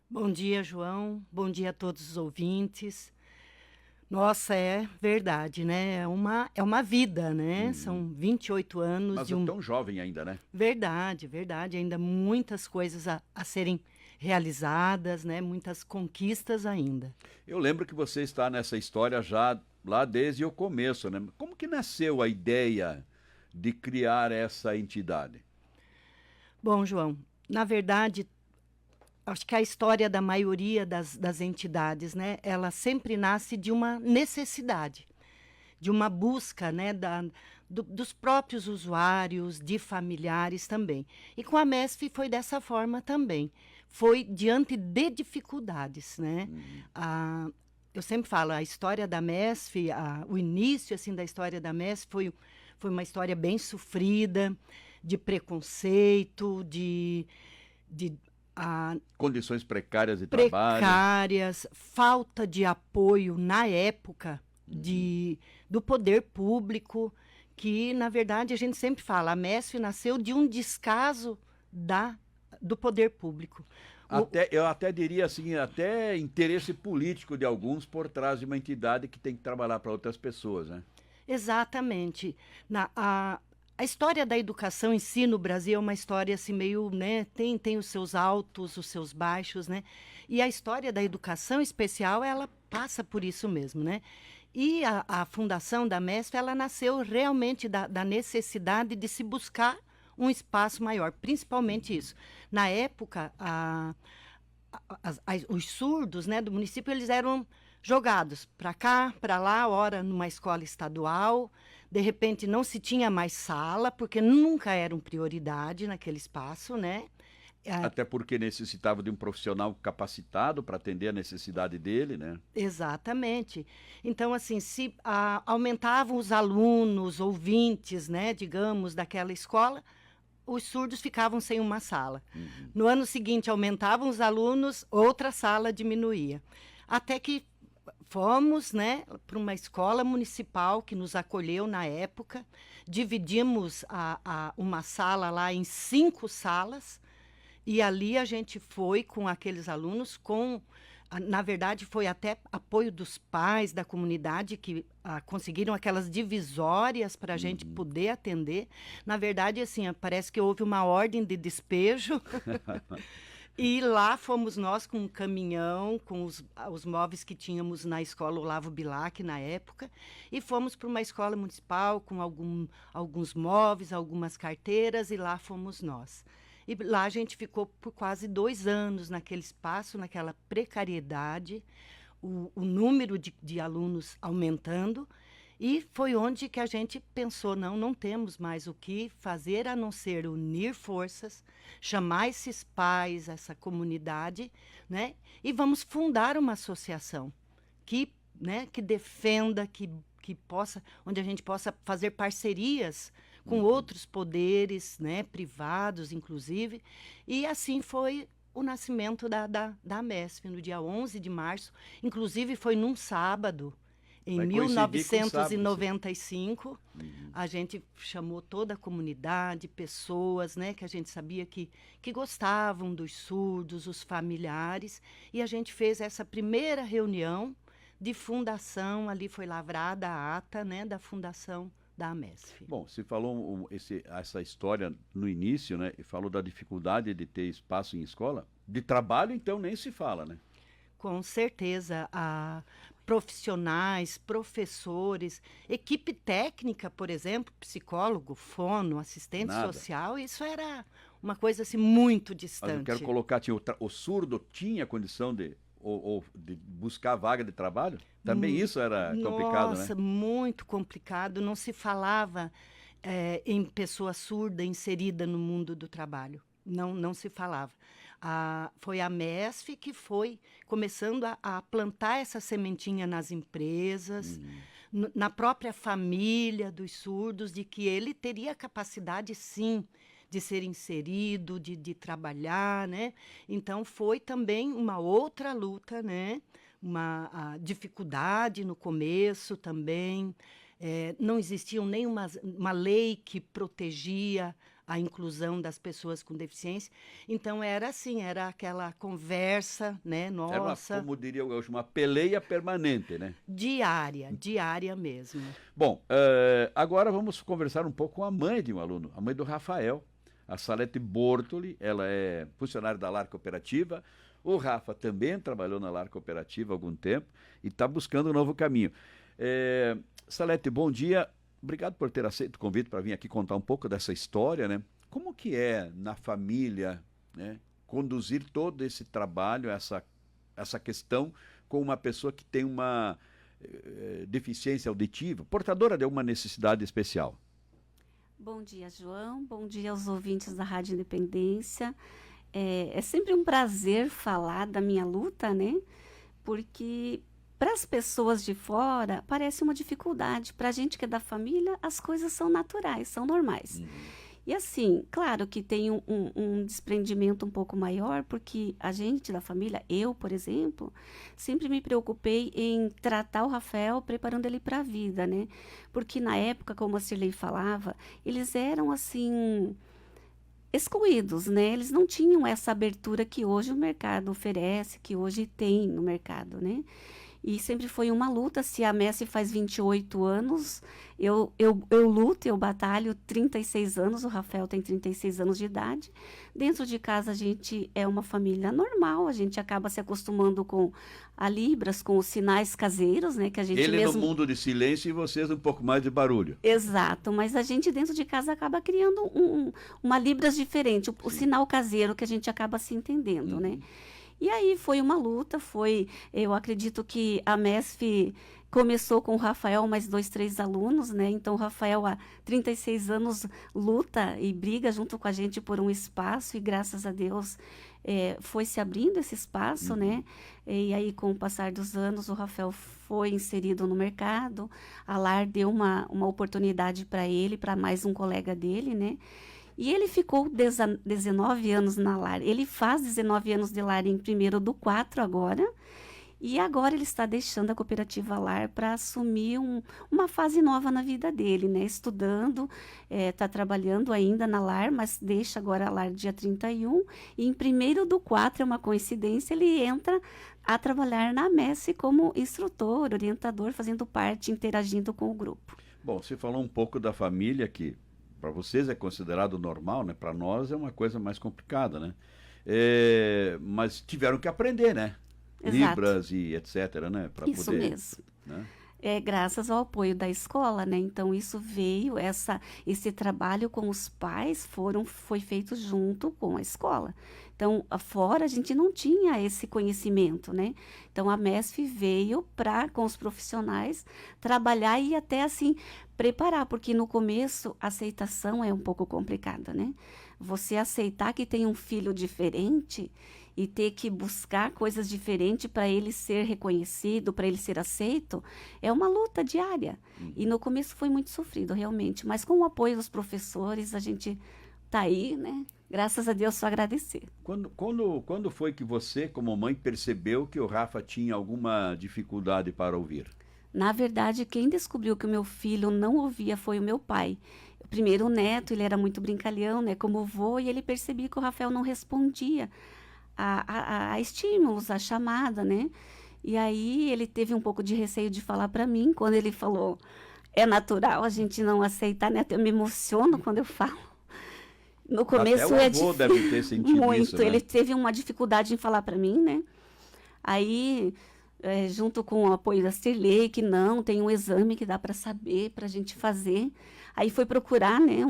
Bom dia, João. Bom dia a todos os ouvintes. Nossa, é verdade, né? É uma vida, né? Uhum. São 28 anos Mas de é um. tão jovem ainda, né? Verdade, verdade. Ainda muitas coisas a serem realizadas, né? Muitas conquistas ainda. Eu lembro que você está nessa história já lá desde o começo, né? Como que nasceu a ideia de criar essa entidade? Bom, João, na verdade, acho que a história da maioria das entidades, né? Ela sempre nasce de uma necessidade. De uma busca, né, dos próprios usuários, de familiares também. E com a MESF foi dessa forma também. Foi diante de dificuldades, né? Uhum. Ah, eu sempre falo, a história da MESF, o início assim da história da MESF foi uma história bem sofrida, de preconceito, de ah, Condições precárias de trabalho. precárias, falta de apoio na época Uhum. do poder público, que na verdade a gente sempre fala, a MESF nasceu de um descaso da, do poder público. O, Eu até diria assim, até interesse político de alguns por trás de uma entidade que tem que trabalhar para outras pessoas, né? Exatamente. A história da educação em si no Brasil é uma história assim meio, né, tem os seus altos, os seus baixos, né? E a história da educação especial, ela passa por isso mesmo, né? E a fundação da MESF, ela nasceu realmente da necessidade de se buscar um espaço maior, principalmente isso. Na época, os surdos, né, do município, eles eram jogados para cá, para lá, ora numa escola estadual. De repente não se tinha mais sala, porque nunca eram prioridade naquele espaço, né? Ah, Até porque necessitava de um profissional capacitado para atender a necessidade dele, né? exatamente. Então, assim, se aumentavam os alunos, ouvintes, né, digamos, daquela escola, os surdos ficavam sem uma sala. Uhum. No ano seguinte, aumentavam os alunos, outra sala diminuía. Até que fomos, né, para uma escola municipal que nos acolheu na época. Dividimos uma sala lá em 5 salas. E ali a gente foi com aqueles alunos, na verdade, foi até apoio dos pais da comunidade que conseguiram aquelas divisórias para a gente Uhum. poder atender. Na verdade, assim, parece que houve uma ordem de despejo. E lá fomos nós com um caminhão, com os móveis que tínhamos na escola Olavo Bilac na época, e fomos para uma escola municipal com alguns móveis, algumas carteiras, e lá fomos nós. E lá a gente ficou por quase 2 anos naquele espaço, naquela precariedade, o número de alunos aumentando, e foi onde que a gente pensou, não temos mais o que fazer a não ser unir forças, chamar esses pais, essa comunidade, né? E vamos fundar uma associação que, né, que defenda, que possa, onde a gente possa fazer parcerias com Uhum. outros poderes, né, privados, inclusive. E assim foi o nascimento da MESF, no dia 11 de março. Inclusive, foi num sábado, em Vai coincidir com sábado, sim. 1995. Uhum. A gente chamou toda a comunidade, pessoas, né, que a gente sabia que gostavam dos surdos, os familiares, e a gente fez essa primeira reunião de fundação. Ali foi lavrada a ata, né, da fundação da AMESF. Bom, você falou essa história no início, né? E falou da dificuldade de ter espaço em escola. De trabalho, então, nem se fala, né? Com certeza, profissionais, professores, equipe técnica, por exemplo, psicólogo, fono, assistente Nada. social, isso era uma coisa assim muito Mas eu quero distante. colocar, tinha o surdo tinha condição ou de buscar vaga de trabalho? Também isso era complicado, né? Nossa, muito complicado. Não se falava em pessoa surda inserida no mundo do trabalho. Não se falava. Foi a MESF que foi começando a plantar essa sementinha nas empresas, Uhum. na própria família dos surdos, de que ele teria capacidade, sim, de ser inserido, de trabalhar, né? Então foi também uma outra luta, né? Uma dificuldade no começo também. Não existia nenhuma uma lei que protegia a inclusão das pessoas com deficiência. Então era assim, era aquela conversa, né, nossa. Era como diria hoje, uma peleia permanente, né? Diária mesmo. Bom, agora vamos conversar um pouco com a mãe de um aluno, a mãe do Rafael, a Salete Bortoli. Ela é funcionária da Lar Cooperativa. O Rafa também trabalhou na Lar Cooperativa há algum tempo e está buscando um novo caminho. Salete, bom dia. Obrigado por ter aceito o convite para vir aqui contar um pouco dessa história, né? Como que é na família, né, conduzir todo esse trabalho, essa questão com uma pessoa que tem uma deficiência auditiva, portadora de uma necessidade especial? Bom dia, João. Bom dia aos ouvintes da Rádio Independência. É sempre um prazer falar da minha luta, né? Porque para as pessoas de fora parece uma dificuldade. Para a gente que é da família, as coisas são naturais, são normais. E assim, claro que tem um desprendimento um pouco maior, porque a gente da família, eu, por exemplo, sempre me preocupei em tratar o Rafael preparando ele para a vida, né? Porque na época, como a Cirlei falava, eles eram assim excluídos, né? Eles não tinham essa abertura que hoje o mercado oferece, que hoje tem no mercado, né? E sempre foi uma luta. Se a Messi faz 28 anos, eu luto, eu batalho 36 anos, o Rafael tem 36 anos de idade. Dentro de casa a gente é uma família normal, a gente acaba se acostumando com a Libras, com os sinais caseiros, né? Que a gente Ele mesmo... no mundo de silêncio e vocês um pouco mais de barulho. Exato, mas a gente dentro de casa acaba criando uma Libras diferente, o sinal caseiro que a gente acaba se entendendo, né? E aí foi uma luta, eu acredito que a MESF começou com o Rafael, mais 2, 3 alunos, né? Então o Rafael há 36 anos luta e briga junto com a gente por um espaço e graças a Deus foi se abrindo esse espaço, né? E aí com o passar dos anos o Rafael foi inserido no mercado, a Lar deu uma oportunidade para ele, para mais um colega dele, né? E ele ficou 19 anos na Lar. Ele faz 19 anos de Lar em 1º/4 agora. E agora ele está deixando a cooperativa Lar para assumir uma fase nova na vida dele, né? Estudando, está trabalhando ainda na Lar, mas deixa agora a Lar dia 31. E em 1º/4, é uma coincidência, ele entra a trabalhar na Messi como instrutor, orientador, fazendo parte, interagindo com o grupo. Bom, você falou um pouco da família que para vocês é considerado normal, né? Para nós é uma coisa mais complicada, né? Mas tiveram que aprender, né? Exato. Libras e etc, né? Para Isso poder, mesmo. Né? Graças ao apoio da escola, né? Então isso veio, esse trabalho com os pais foi feito junto com a escola. Então, fora a gente não tinha esse conhecimento, né? Então a MESF veio com os profissionais trabalhar e até assim preparar, porque no começo a aceitação é um pouco complicada, né? Você aceitar que tem um filho diferente e ter que buscar coisas diferentes para ele ser reconhecido, para ele ser aceito, é uma luta diária. E no começo foi muito sofrido, realmente. Mas com o apoio dos professores, a gente está aí, né? Graças a Deus, só agradecer. Quando foi que você, como mãe, percebeu que o Rafa tinha alguma dificuldade para ouvir? Na verdade, quem descobriu que o meu filho não ouvia foi o meu pai. Primeiro, o neto, ele era muito brincalhão, né? Como vô, e ele percebia que o Rafael não respondia a estímulos, a chamada, né? E aí ele teve um pouco de receio de falar para mim, quando ele falou, é natural a gente não aceitar, né? Eu me emociono quando eu falo. No começo até o avô deve ter sentido muito, isso, né? Ele teve uma dificuldade em falar para mim, né? Aí, junto com o apoio da Cirlei, que não, tem um exame que dá para saber, para a gente fazer. Aí foi procurar, né,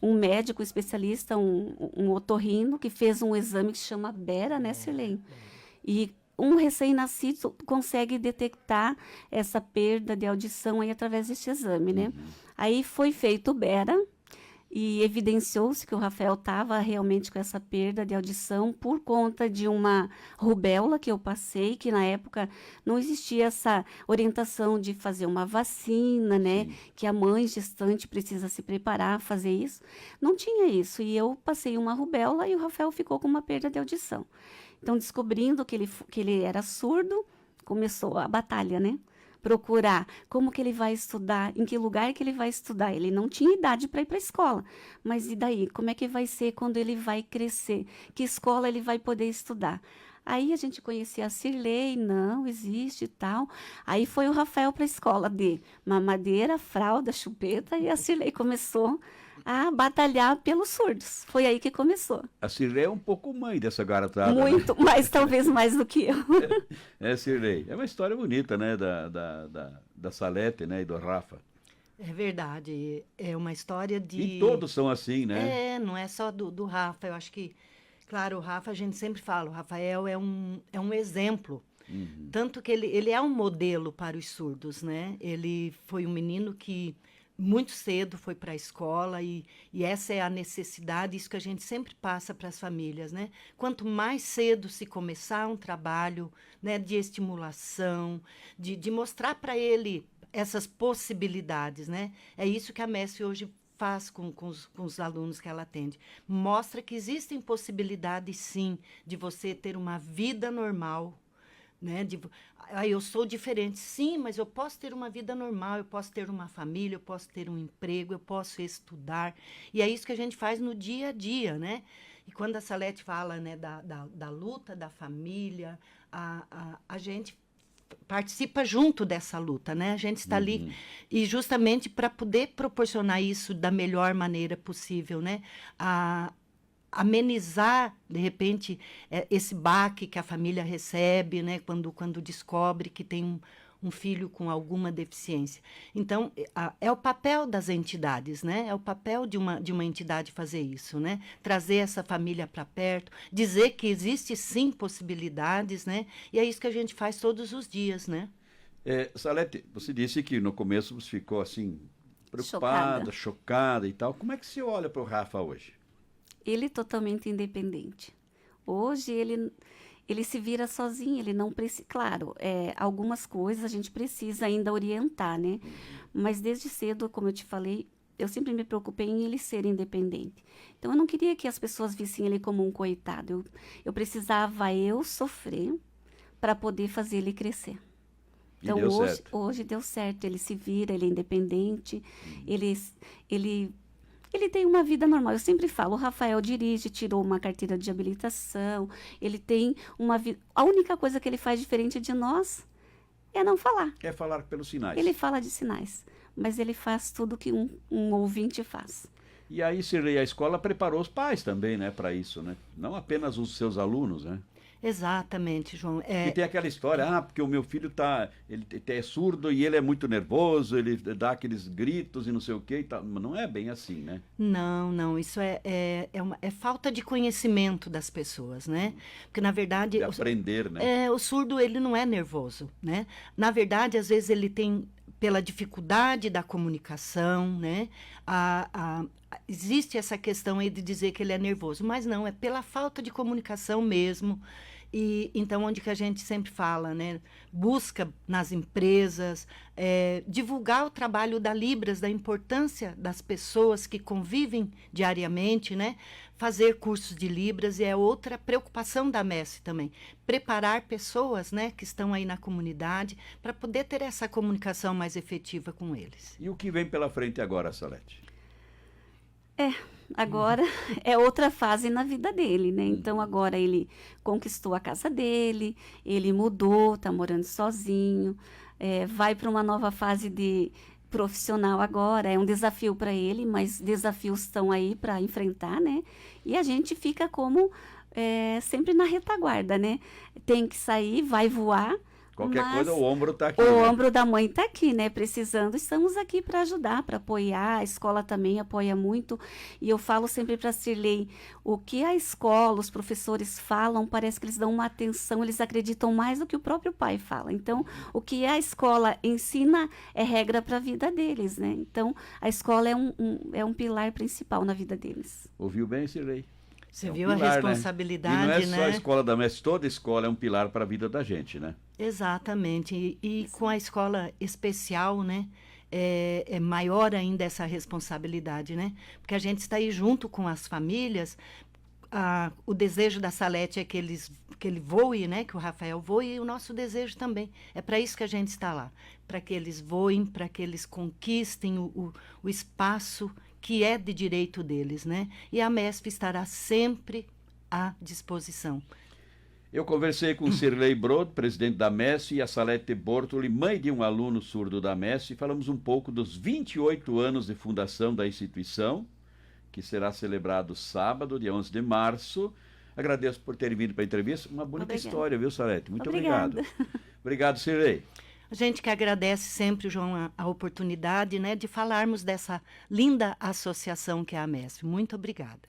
um médico especialista, um otorrino, que fez um exame que se chama Bera, né, Cirlei? E um recém-nascido consegue detectar essa perda de audição aí através desse exame, né? Aí foi feito o Bera e evidenciou-se que o Rafael estava realmente com essa perda de audição por conta de uma rubéola que eu passei, que na época não existia essa orientação de fazer uma vacina, né? Sim. Que a mãe gestante precisa se preparar a fazer isso. Não tinha isso. E eu passei uma rubéola e o Rafael ficou com uma perda de audição. Então, descobrindo que ele era surdo, começou a batalha, né? procurar como que ele vai estudar, em que lugar que ele vai estudar. Ele não tinha idade para ir para a escola, mas e daí? Como é que vai ser quando ele vai crescer? Que escola ele vai poder estudar? Aí a gente conhecia a Cirlei, não existe e tal. Aí foi o Rafael para a escola de mamadeira, fralda, chupeta, e a Cirlei começou a batalhar pelos surdos. Foi aí que começou. A Cirlei é um pouco mãe dessa garotada, né? Muito, mas talvez mais do que eu. Cirlei. É uma história bonita, né? Da Salete, né? E do Rafa. É verdade. É uma história de... E todos são assim, né? Não é só do Rafa. Eu acho que, claro, o Rafa, a gente sempre fala, o Rafael é um exemplo. Tanto que ele é um modelo para os surdos, né? Ele foi um menino que muito cedo foi para a escola e essa é a necessidade, isso que a gente sempre passa para as famílias, né? Quanto mais cedo se começar um trabalho, né, de estimulação, de mostrar para ele essas possibilidades, né? É isso que a Messi hoje faz com os alunos que ela atende. Mostra que existem possibilidades, sim, de você ter uma vida normal, né? Eu sou diferente, sim, mas eu posso ter uma vida normal, eu posso ter uma família, eu posso ter um emprego, eu posso estudar. E é isso que a gente faz no dia a dia, né? E quando a Salete fala, né, da luta da família, a gente participa junto dessa luta, né? A gente está ali e justamente para poder proporcionar isso da melhor maneira possível, né? Amenizar, de repente, esse baque que a família recebe, né, quando descobre que tem um filho com alguma deficiência. Então, é o papel das entidades, né? É o papel de uma entidade fazer isso, né? Trazer essa família para perto, dizer que existe sim possibilidades, né? E é isso que a gente faz todos os dias, né? Salete, você disse que no começo você ficou assim, preocupada, chocada e tal. Como é que você olha para o Rafa hoje? Ele é totalmente independente. Hoje ele se vira sozinho, ele não precisa... Claro, algumas coisas a gente precisa ainda orientar, né? Mas desde cedo, como eu te falei, eu sempre me preocupei em ele ser independente. Então, eu não queria que as pessoas vissem ele como um coitado. Eu precisava sofrer para poder fazer ele crescer. Então, hoje deu certo. Ele se vira, ele é independente, ele tem uma vida normal. Eu sempre falo, o Rafael dirige, tirou uma carteira de habilitação, ele tem uma vida... A única coisa que ele faz diferente de nós é não falar. É falar pelos sinais. Ele fala de sinais, mas ele faz tudo que um ouvinte faz. E aí, Cirlei, a escola preparou os pais também, né, para isso, né? Não apenas os seus alunos, né? Exatamente, João. E tem aquela história, porque o meu filho ele é surdo e ele é muito nervoso, ele dá aqueles gritos e não sei o quê e tal. Mas não é bem assim, né? Não, isso é falta de conhecimento das pessoas, né? Porque, na verdade... De aprender, né? O surdo, ele não é nervoso, né? Na verdade, às vezes ele tem, pela dificuldade da comunicação, né? Existe essa questão aí de dizer que ele é nervoso, mas não, é pela falta de comunicação mesmo. E então, onde que a gente sempre fala, né? Busca nas empresas, divulgar o trabalho da Libras, da importância das pessoas que convivem diariamente, né? Fazer cursos de Libras é outra preocupação da Messi também. Preparar pessoas, né, que estão aí na comunidade para poder ter essa comunicação mais efetiva com eles. E o que vem pela frente agora, Salete? Agora é outra fase na vida dele, né? Então, agora ele conquistou a casa dele, ele mudou, está morando sozinho, vai para uma nova fase de profissional agora. É um desafio para ele, mas desafios estão aí para enfrentar, né? E a gente fica como sempre na retaguarda, né? Tem que sair, vai voar. Qualquer coisa, o ombro está aqui. O ombro da mãe está aqui, né? Precisando, estamos aqui para ajudar, para apoiar. A escola também apoia muito. E eu falo sempre para a Cirlei, o que a escola, os professores falam, parece que eles dão uma atenção, eles acreditam mais do que o próprio pai fala. Então, o que a escola ensina é regra para a vida deles, né? Então, a escola é um pilar principal na vida deles. Ouviu bem, Cirlei? Você viu pilar, a responsabilidade, né? E não é só a né? escola da Messi, toda escola é um pilar para a vida da gente, né? Exatamente. E com a escola especial, né? É maior ainda essa responsabilidade, né? Porque a gente está aí junto com as famílias, o desejo da Salete é que ele voe, né? Que o Rafael voe, e o nosso desejo também. É para isso que a gente está lá. Para que eles voem, para que eles conquistem o espaço que é de direito deles, né? E a MESP estará sempre à disposição. Eu conversei com Cirlei Brod, presidente da MESP, e a Salete Bortoli, mãe de um aluno surdo da MESP, e falamos um pouco dos 28 anos de fundação da instituição, que será celebrado sábado, dia 11 de março. Agradeço por terem vindo para a entrevista. Uma bonita história, viu, Salete? Muito obrigado. Obrigado, Cirlei. A gente que agradece sempre, João, a oportunidade, né, de falarmos dessa linda associação que é a MESP. Muito obrigada.